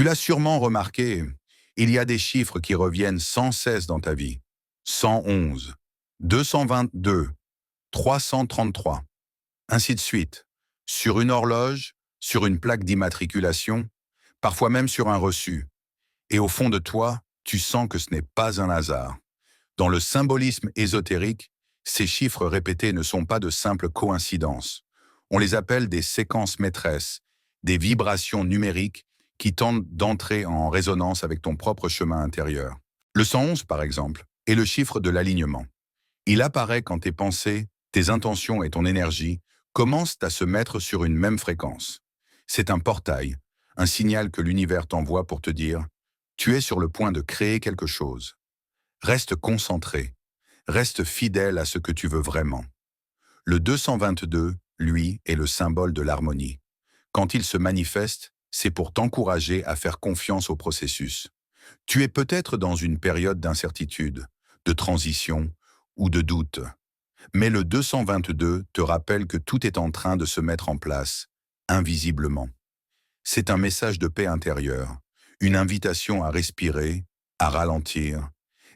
Tu l'as sûrement remarqué, il y a des chiffres qui reviennent sans cesse dans ta vie. 111, 222, 333, ainsi de suite. Sur une horloge, sur une plaque d'immatriculation, parfois même sur un reçu. Et au fond de toi, tu sens que ce n'est pas un hasard. Dans le symbolisme ésotérique, ces chiffres répétés ne sont pas de simples coïncidences. On les appelle des séquences maîtresses, des vibrations numériques qui tentent d'entrer en résonance avec ton propre chemin intérieur. Le 111, par exemple, est le chiffre de l'alignement. Il apparaît quand tes pensées, tes intentions et ton énergie commencent à se mettre sur une même fréquence. C'est un portail, un signal que l'univers t'envoie pour te dire « Tu es sur le point de créer quelque chose ». Reste concentré, reste fidèle à ce que tu veux vraiment. Le 222, lui, est le symbole de l'harmonie. Quand il se manifeste, c'est pour t'encourager à faire confiance au processus. Tu es peut-être dans une période d'incertitude, de transition ou de doute. Mais le 222 te rappelle que tout est en train de se mettre en place, invisiblement. C'est un message de paix intérieure, une invitation à respirer, à ralentir,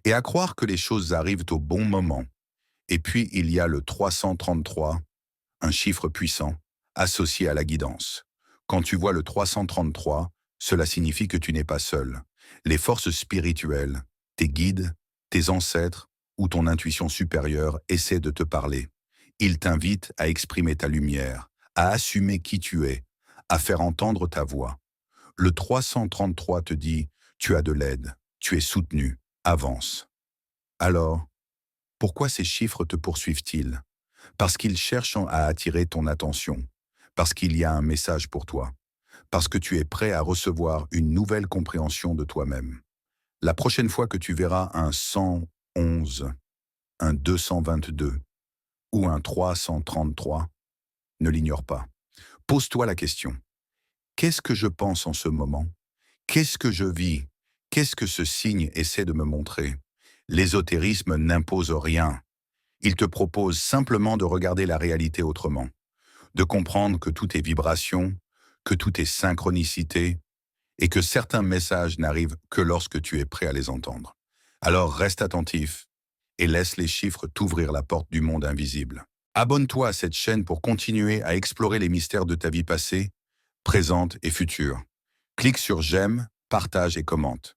et à croire que les choses arrivent au bon moment. Et puis il y a le 333, un chiffre puissant, associé à la guidance. Quand tu vois le 333, cela signifie que tu n'es pas seul. Les forces spirituelles, tes guides, tes ancêtres ou ton intuition supérieure essaient de te parler. Ils t'invitent à exprimer ta lumière, à assumer qui tu es, à faire entendre ta voix. Le 333 te dit « Tu as de l'aide, tu es soutenu, avance ». Alors, pourquoi ces chiffres te poursuivent-ils? Parce qu'ils cherchent à attirer ton attention, parce qu'il y a un message pour toi, parce que tu es prêt à recevoir une nouvelle compréhension de toi-même. La prochaine fois que tu verras un 111, un 222 ou un 333, ne l'ignore pas. Pose-toi la question. Qu'est-ce que je pense en ce moment? Qu'est-ce que je vis? Qu'est-ce que ce signe essaie de me montrer? L'ésotérisme n'impose rien. Il te propose simplement de regarder la réalité autrement, de comprendre que tout est vibration, que tout est synchronicité, et que certains messages n'arrivent que lorsque tu es prêt à les entendre. Alors reste attentif et laisse les chiffres t'ouvrir la porte du monde invisible. Abonne-toi à cette chaîne pour continuer à explorer les mystères de ta vie passée, présente et future. Clique sur j'aime, partage et commente.